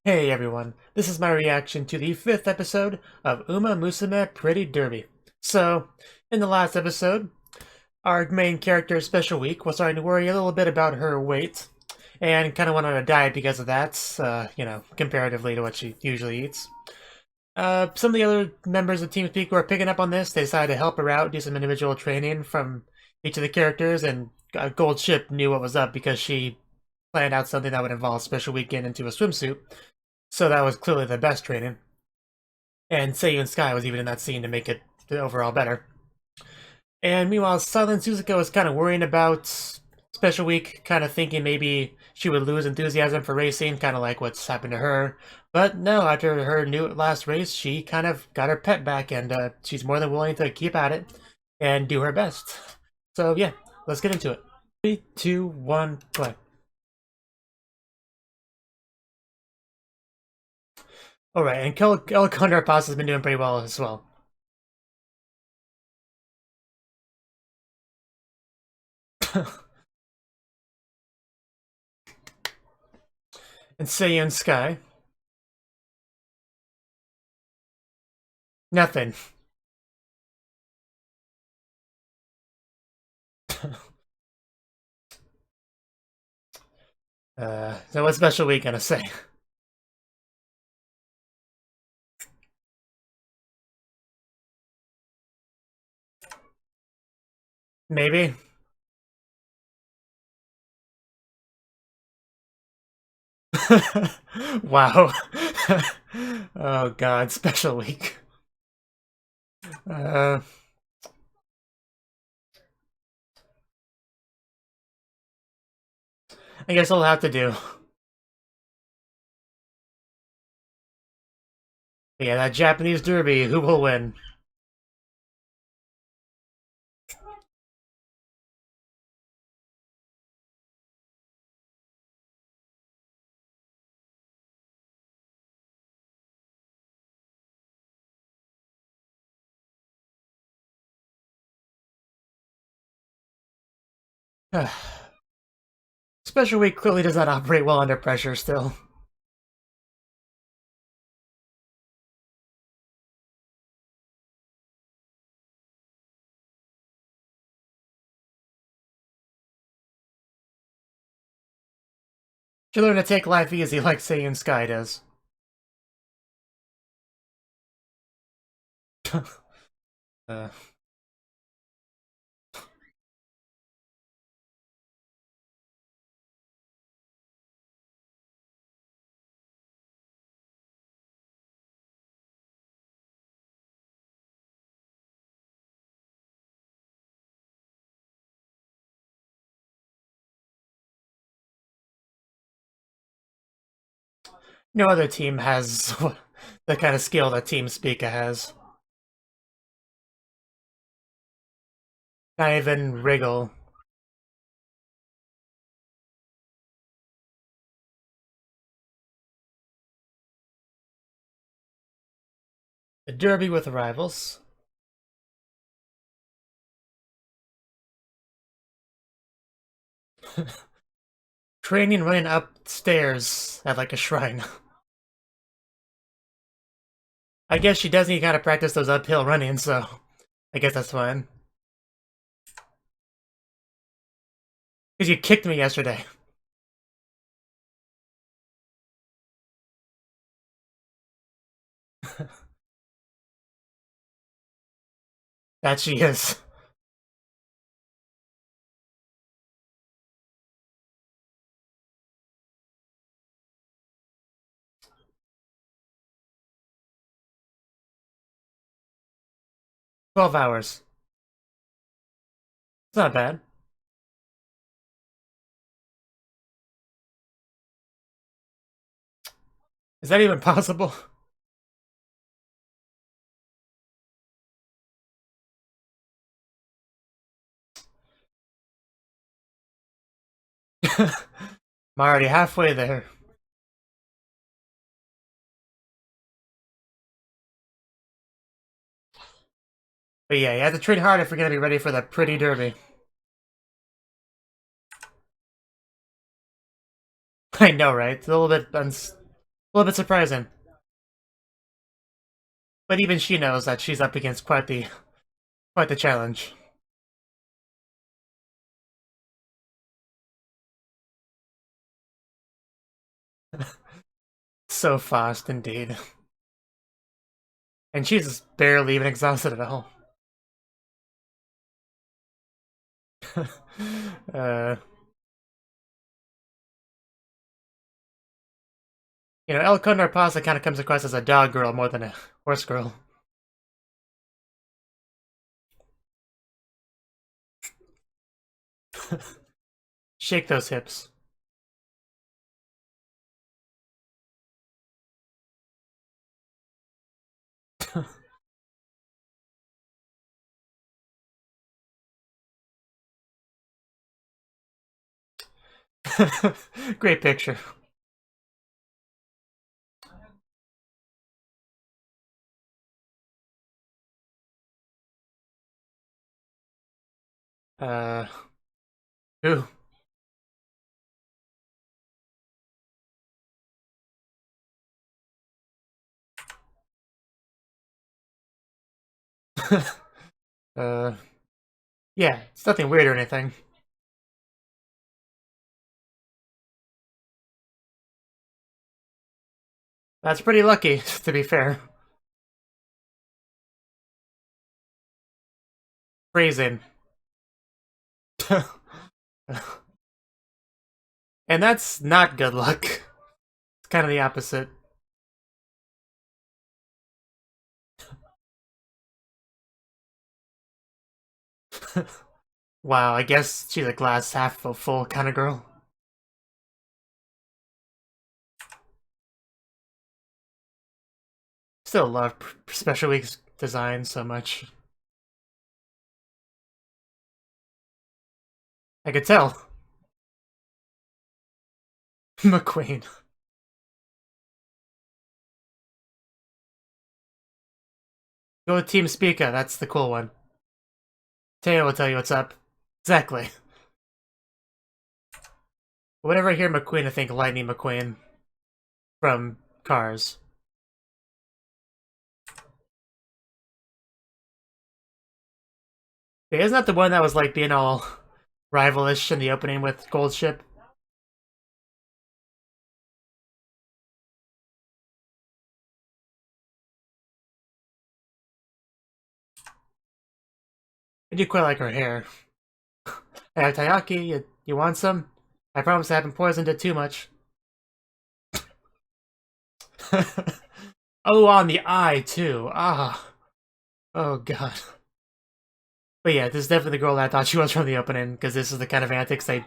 Hey everyone, this is my reaction to the 5th episode of Uma Musume Pretty Derby. So, in the last episode, our main character, Special Week, was starting to worry a little bit about her weight, and kind of went on a diet because of that, comparatively to what she usually eats. Some of the other members of TeamSpeak who are picking up on this, they decided to help her out, do some individual training from each of the characters, and Gold Ship knew what was up because she planned out something that would involve Special Week getting into a swimsuit. So that was clearly the best training. And Seiyu and Sky was even in that scene to make it overall better. And meanwhile, Silent Suzuka was kind of worrying about Special Week, kind of thinking maybe she would lose enthusiasm for racing, kind of like what's happened to her. But no, after her new last race, she kind of got her pep back, and she's more than willing to keep at it and do her best. So yeah, let's get into it. 3, 2, 1, play. Alright, and El Condor Paz has been doing pretty well as well. And Seiyu and Sky. Nothing. So what Special Week gonna say? Maybe? Wow. Oh god, Special Week. Uh, I guess I'll have to do. Yeah, that Japanese derby, who will win? Special Week clearly does not operate well under pressure still. Should learn to take life easy like Saiyan Sky does. uh, 'No other team has the kind of skill that Team Speaka has. Not even Wriggle. A derby with rivals. Training running upstairs at like a shrine. I guess she does need to kind of practice those uphill running, so I guess that's fine. Because you kicked me yesterday. That she is. $12 hours. It's not bad. Is that even possible? I'm already halfway there. But yeah, you have to train hard if you're gonna be ready for the pretty derby. I know, right? It's a little little bit surprising. But even she knows that she's up against quite the challenge. So fast, indeed. And she's barely even exhausted at all. uh, El Condor Pasta kind of comes across as a dog girl more than a horse girl. Shake those hips. Great picture. Uh, ooh. uh, yeah, it's nothing weird or anything. That's pretty lucky, to be fair. Phrasing. And that's not good luck. It's kind of the opposite. Wow, I guess she's a glass half full kind of girl. Still love Special Week's design so much. I could tell. McQueen. Go with Team Spica, that's the cool one. Teo will tell you what's up. Exactly. Whenever I hear McQueen, I think Lightning McQueen from Cars. Yeah, isn't that the one that was like being all rivalish in the opening with Gold Ship? I do quite like her hair. Hey, Tayaki, you want some? I promise I haven't poisoned it too much. Oh, on the eye, too. Ah. Oh, God. But yeah, this is definitely the girl that I thought she was from the opening, because this is the kind of antics they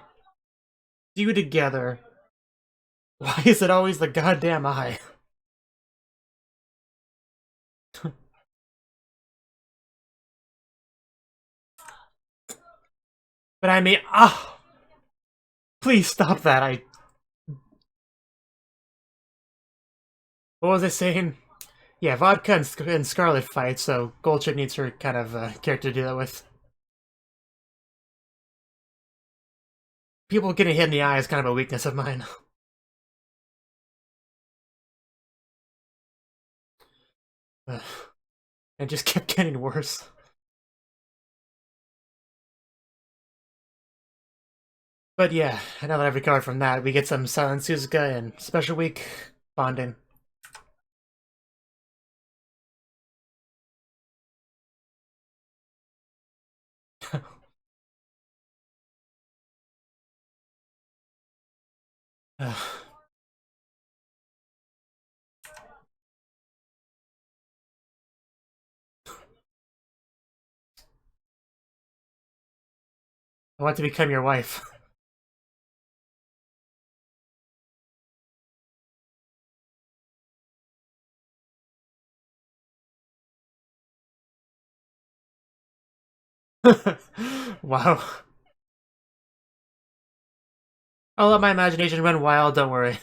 do together. Why is it always the goddamn eye? But I mean, ah! Please stop that, What was I saying? Yeah, Vodka and Scarlet fight, so Goldchip needs her kind of character to do that with. People getting hit in the eye is kind of a weakness of mine. It just kept getting worse. But yeah, now that I've recovered from that, we get some Silent Suzuka and Special Week bonding. I want to become your wife. Wow. I'll let my imagination run wild, don't worry.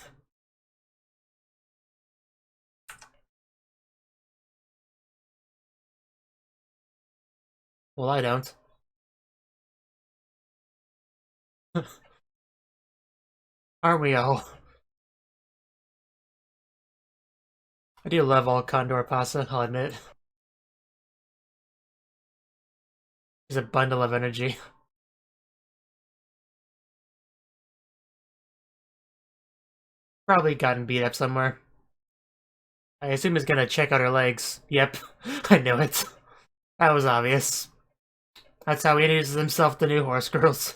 Well, I don't. Aren't we all? I do love all Condor pasta, I'll admit. He's a bundle of energy. Probably gotten beat up somewhere. I assume he's gonna check out her legs. Yep, I knew it. That was obvious. That's how he introduces himself to new horse girls.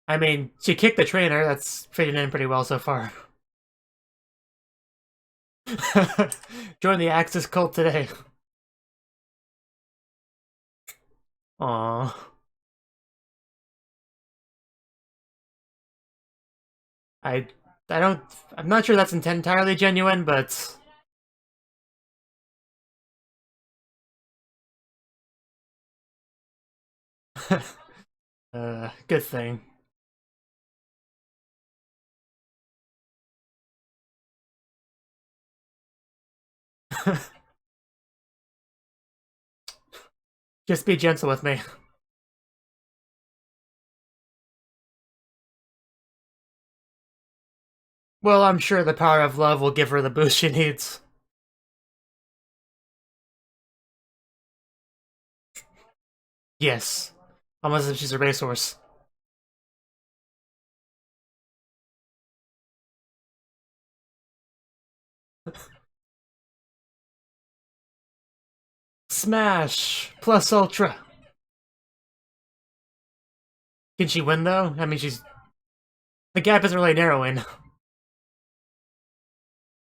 I mean, she kicked the trainer, that's fitting in pretty well so far. Join the Axis cult today. Aww. I I don't I'm not sure that's entirely genuine, but good thing. Just be gentle with me. Well, I'm sure the power of love will give her the boost she needs. Yes. Almost as if she's a racehorse. Smash! Plus Ultra. Can she win, though? I mean, she's... The gap isn't really narrowing.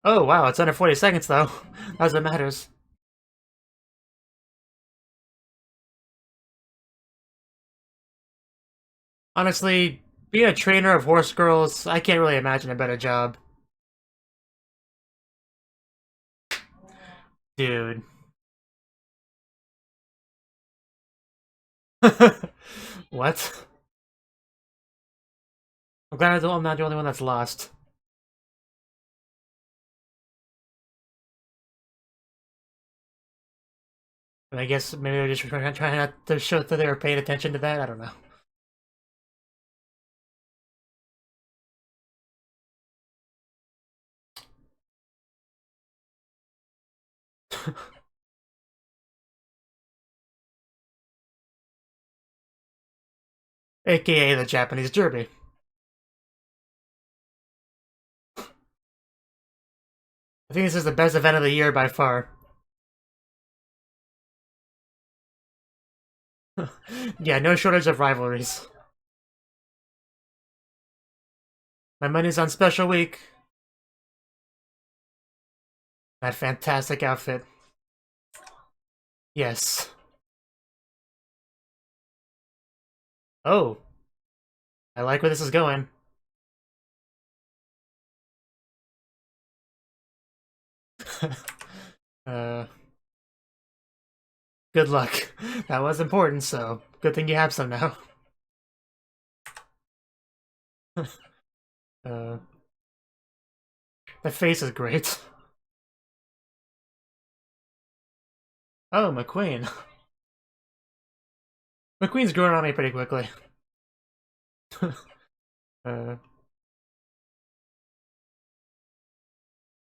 Oh, wow, it's under 40 seconds, though. As it matters. Honestly, being a trainer of horse girls, I can't really imagine a better job. Dude. What? I'm glad I'm not the only one that's lost. And I guess maybe they're just trying not to show that they were paying attention to that. I don't know. AKA the Japanese Derby. I think this is the best event of the year by far. Yeah, no shortage of rivalries. My money's on Special Week. That fantastic outfit. Yes. Oh, I like where this is going. uh, good luck. That was important, so good thing you have some now. uh, the face is great. Oh, McQueen. McQueen's growing on me pretty quickly. If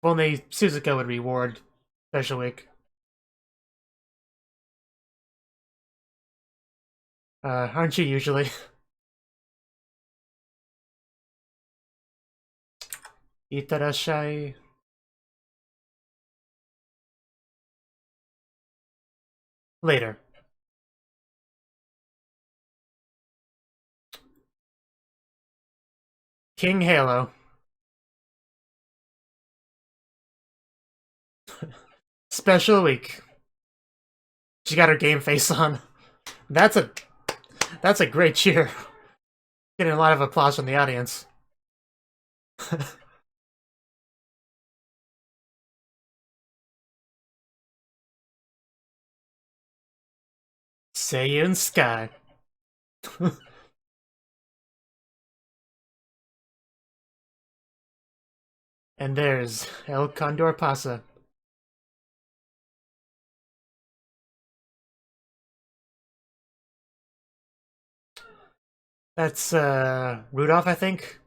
only Suzuka would reward Special Week. Aren't you usually? Itarashai. Later. King Halo. Special Week. She got her game face on. That's a great cheer. Getting a lot of applause from the audience. Seiyun Sky. And there's El Condor Pasa. That's Rudolph, I think.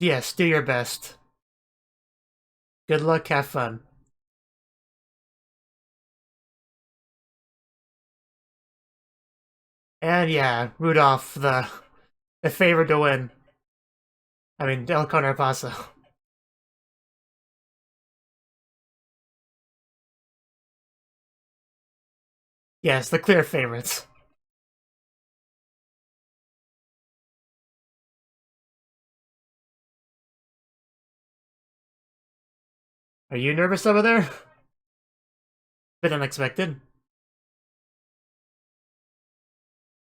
Yes, do your best. Good luck, have fun. And yeah, Rudolph, the favorite to win. I mean, El Conor Paso. Yes, the clear favorites. Are you nervous over there? Bit unexpected.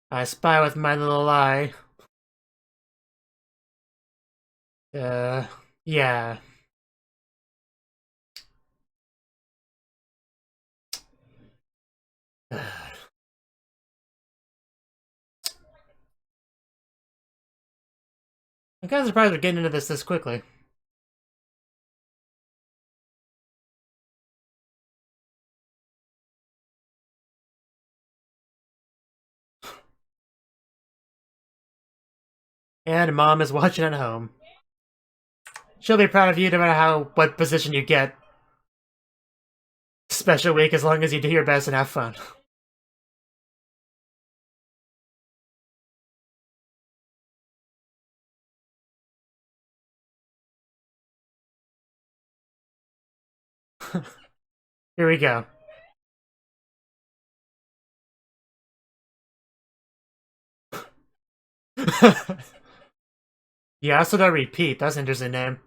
I spy with my little eye. Yeah. I'm kind of surprised we're getting into this quickly. And Mom is watching at home. She'll be proud of you no matter what position you get. Special week as long as you do your best and have fun. Here we go. Yeah, also don't repeat. That's an interesting name.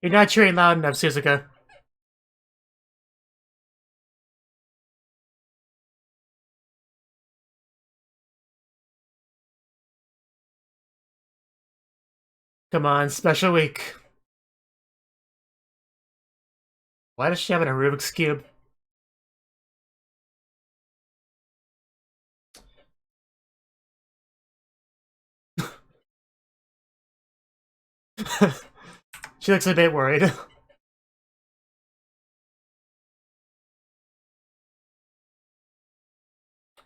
You're not cheering loud enough, Suzuka. Come on, special week. Why does she have a Rubik's Cube? She looks a bit worried.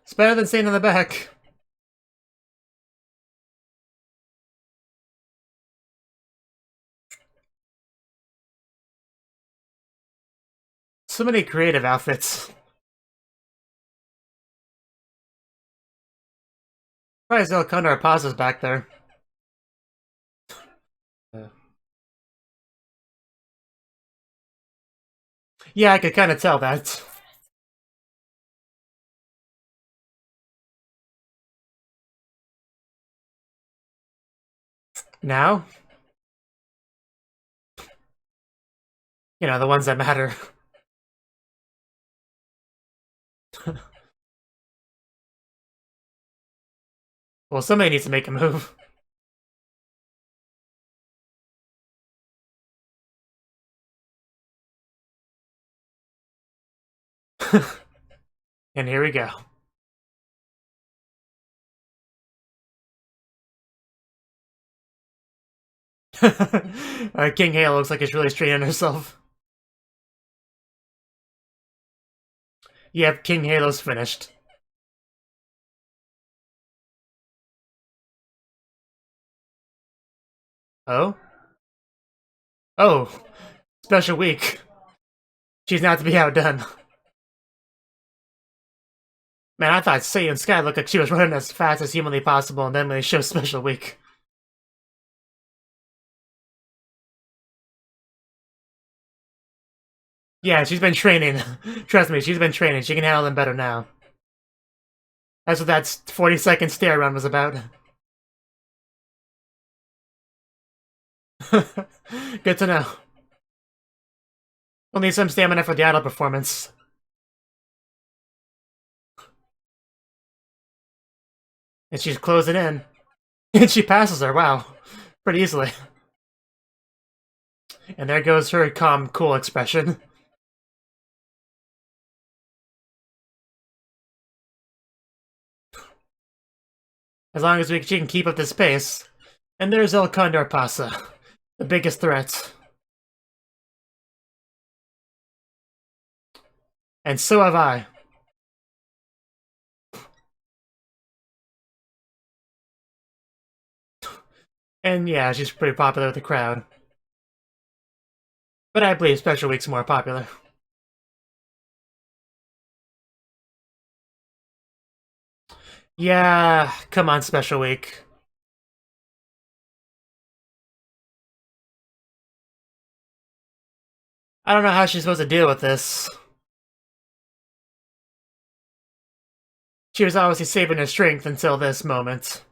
It's better than staying in the back. So many creative outfits. Surprised El Condor pauses back there. Yeah, I could kind of tell that. Now? You know, the ones that matter. Well, somebody needs to make a move. And here we go. King Hale looks like he's really straining herself. Yep, King Halo's finished. Oh? Oh, special week. She's not to be outdone. Man, I thought Say and Sky looked like she was running as fast as humanly possible, and then when they show special week. Yeah, she's been training. Trust me, she's been training. She can handle them better now. That's what that 40-second stare run was about. Good to know. We'll need some stamina for the idol performance. And she's closing in. And she passes her, wow. Pretty easily. And there goes her calm, cool expression. As long as she can keep up this pace. And there's El Condor Pasa, the biggest threat. And so have I. And yeah, she's pretty popular with the crowd. But I believe Special Week's more popular. Yeah, come on, Special Week. I don't know how she's supposed to deal with this. She was obviously saving her strength until this moment.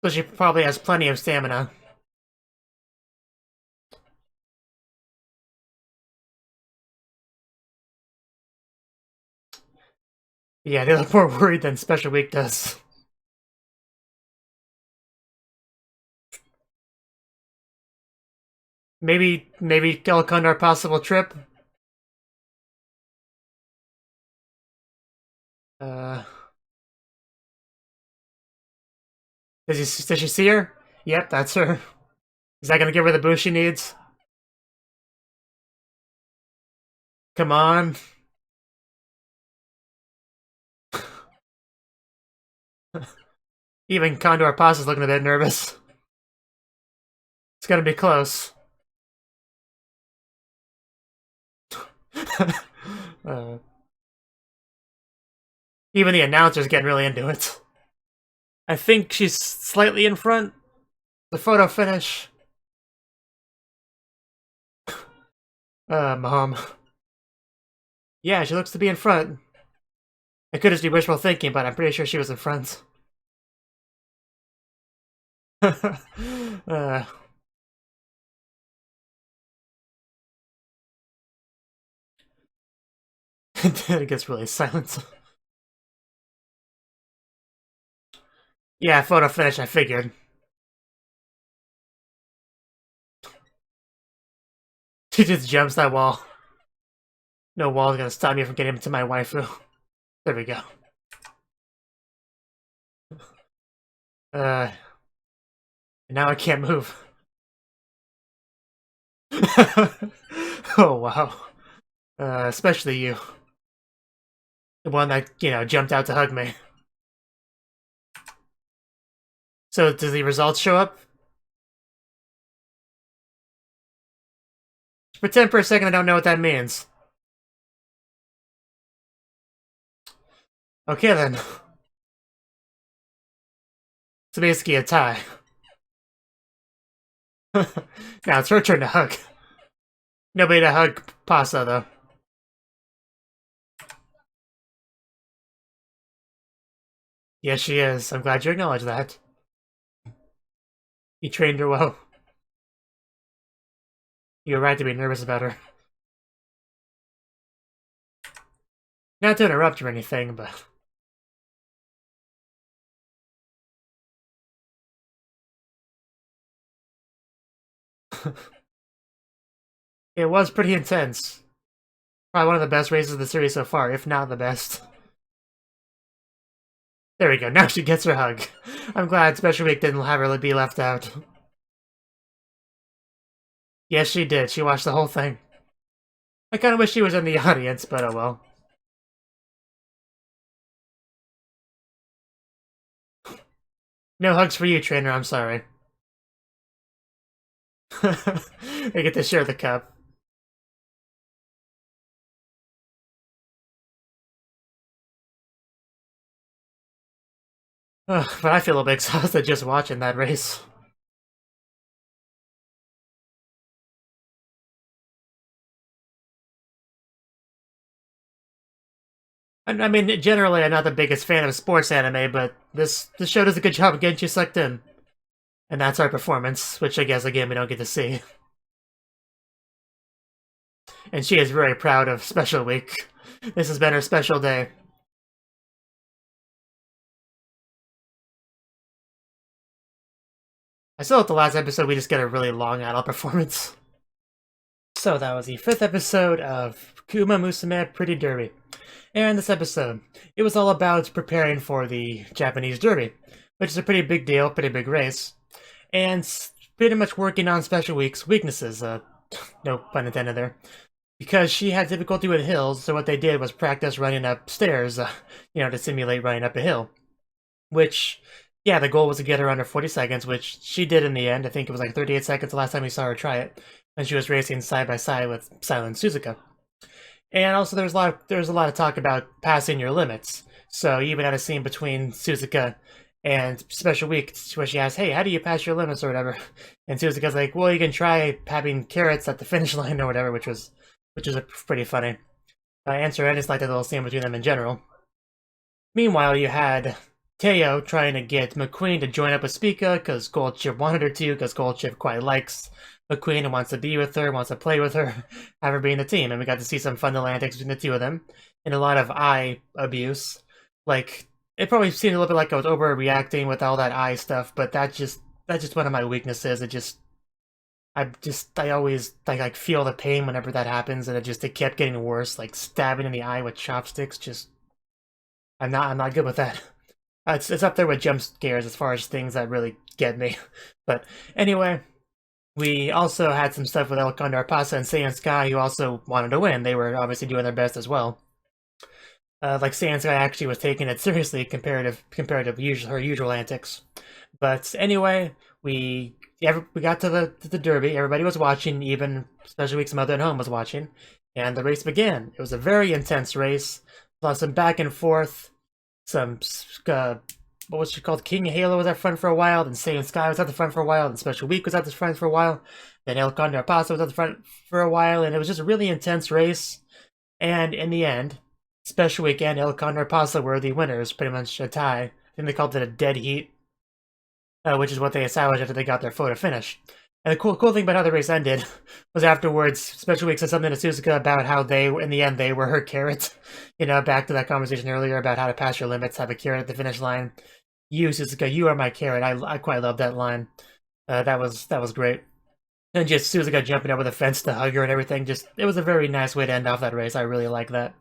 So she probably has plenty of stamina. Yeah, they look more worried than Special Week does. Maybe they'll come to our possible trip. Does she see her? Yep, that's her. Is that gonna give her the boost she needs? Come on. Even Condor Pass is looking a bit nervous. It's gonna be close. Even the announcer's getting really into it. I think she's slightly in front. The photo finish. Mom. Yeah, she looks to be in front. I could just be wishful thinking, but I'm pretty sure she was in front. Then it gets really silent. Yeah, photo finish, I figured. She just jumps that wall. No wall's gonna stop me from getting to my waifu. There we go. Now I can't move. Oh, wow. Especially you. The one that, jumped out to hug me. So, does the results show up? Pretend for a second I don't know what that means. Okay, then. It's basically a tie. Now it's her turn to hug. Nobody to hug Pasa, though. Yes, she is. I'm glad you acknowledge that. You trained her well. You're right to be nervous about her. Not to interrupt or anything, but... It was pretty intense. Probably one of the best races of the series so far, if not the best. There we go, now she gets her hug. I'm glad Special Week didn't have her be left out. Yes, she did. She watched the whole thing. I kinda wish she was in the audience, but oh well. No hugs for you, trainer, I'm sorry. I get to share the cup. Ugh, but I feel a bit exhausted just watching that race. I mean, generally, I'm not the biggest fan of sports anime, but this show does a good job of getting you sucked in. And that's our performance, which I guess, again, we don't get to see. And she is very proud of Special Week. This has been her special day. I still at the last episode we just get a really long adult performance. So that was the 5th episode of Uma Musume Pretty Derby. And this episode, it was all about preparing for the Japanese Derby, which is a pretty big deal, pretty big race. And pretty much working on Special Week's weaknesses, no pun intended there. Because she had difficulty with hills, so what they did was practice running up stairs, to simulate running up a hill. Which, yeah, the goal was to get her under 40 seconds, which she did in the end. I think it was like 38 seconds the last time we saw her try it, when she was racing side by side with Silent Suzuka. And also, there was a lot of talk about passing your limits. So you even had a scene between Suzuka and Special Week where she asked, "Hey, how do you pass your limits or whatever?" And Suzuka's like, "Well, you can try having carrots at the finish line or whatever," which was pretty funny. Answer, I just like that little scene between them in general. Meanwhile, you had Teo trying to get McQueen to join up with Spica because Goldchip wanted her to, because Goldchip quite likes McQueen and wants to be with her, wants to play with her, have her be in the team. And we got to see some fun little antics between the two of them, and a lot of eye abuse. Like, it probably seemed a little bit like I was overreacting with all that eye stuff, but that's just one of my weaknesses. I always like feel the pain whenever that happens, and it kept getting worse. Like stabbing in the eye with chopsticks. I'm not good with that. It's up there with jump scares as far as things that really get me. But anyway, we also had some stuff with El Condor Pasa and Saiyan Sky, who also wanted to win. They were obviously doing their best as well. Like Saiyan Sky actually was taking it seriously compared to her usual antics. But anyway, we got to the Derby. Everybody was watching, even Special Week's mother at home was watching, and the race began. It was a very intense race. Plus some back and forth. Some what was she called? King Halo was at front for a while. Then Saiyan Sky was at the front for a while. Then Special Week was at the front for a while. Then El Condor Pasa was at the front for a while, and it was just a really intense race. And in the end, Special Week and El Condor Pasa were the winners, pretty much a tie. I think they called it a dead heat, which is what they established after they got their photo finish. And the cool thing about how the race ended was afterwards, Special Week said something to Suzuka about how in the end, they were her carrot. You know, back to that conversation earlier about how to pass your limits, have a carrot at the finish line. You, Suzuka, you are my carrot. I quite love that line. That was great. And just Suzuka jumping over the fence to hug her and everything. It was a very nice way to end off that race. I really like that.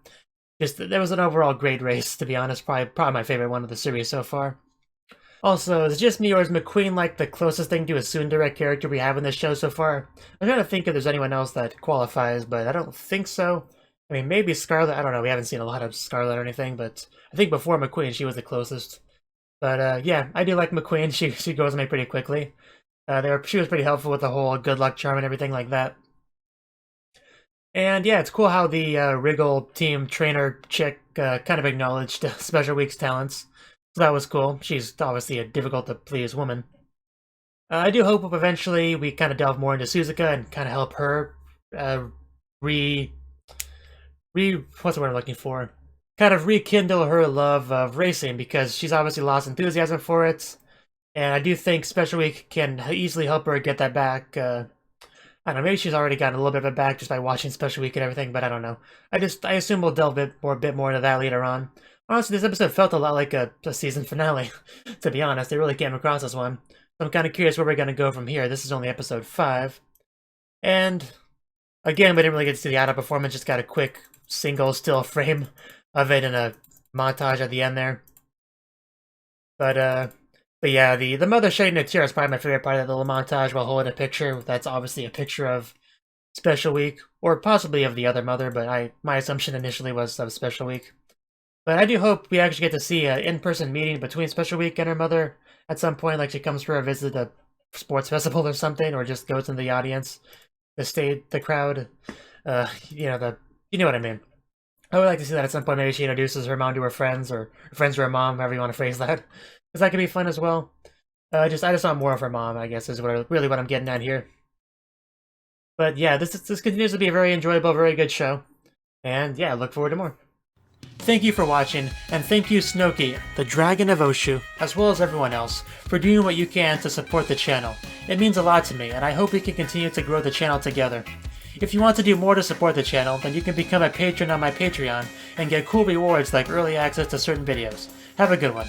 There was an overall great race, to be honest. Probably my favorite one of the series so far. Also, is it just me, or is McQueen like the closest thing to a tsundere character we have in this show so far? I'm trying to think if there's anyone else that qualifies, but I don't think so. I mean, maybe Scarlet. I don't know. We haven't seen a lot of Scarlet or anything, but I think before McQueen, she was the closest. But yeah, I do like McQueen. She goes on me pretty quickly. She was pretty helpful with the whole good luck charm and everything like that. And yeah, it's cool how the Wriggle team trainer chick kind of acknowledged Special Week's talents. So that was cool. She's obviously a difficult-to-please woman. I do hope eventually we kind of delve more into Suzuka and kind of help her what's the word I'm looking for? Kind of rekindle her love of racing, because she's obviously lost enthusiasm for it. And I do think Special Week can easily help her get that back. I don't know, maybe she's already gotten a little bit of it back just by watching Special Week and everything, but I don't know. I assume we'll delve a bit more into that later on. Honestly, this episode felt a lot like a season finale, to be honest. It really came across as one. So I'm kind of curious where we're going to go from here. This is only episode 5. And, again, we didn't really get to see the idol performance, just got a quick single still frame of it in a montage at the end there. But yeah, the mother shedding a tear is probably my favorite part of the little montage while holding a picture. That's obviously a picture of Special Week, or possibly of the other mother, but my assumption initially was of Special Week. But I do hope we actually get to see an in-person meeting between Special Week and her mother at some point, like she comes for a visit to a sports festival or something, or just goes into the audience, the crowd, you know what I mean. I would like to see that at some point. Maybe she introduces her mom to her friends, or her friends to her mom, however you want to phrase that, because that could be fun as well. I just want more of her mom, I guess, is really what I'm getting at here. But yeah, this continues to be a very enjoyable, very good show, and yeah, I look forward to more. Thank you for watching, and thank you Cnouki, the Dragon of Oshu, as well as everyone else, for doing what you can to support the channel. It means a lot to me, and I hope we can continue to grow the channel together. If you want to do more to support the channel, then you can become a patron on my Patreon, and get cool rewards like early access to certain videos. Have a good one.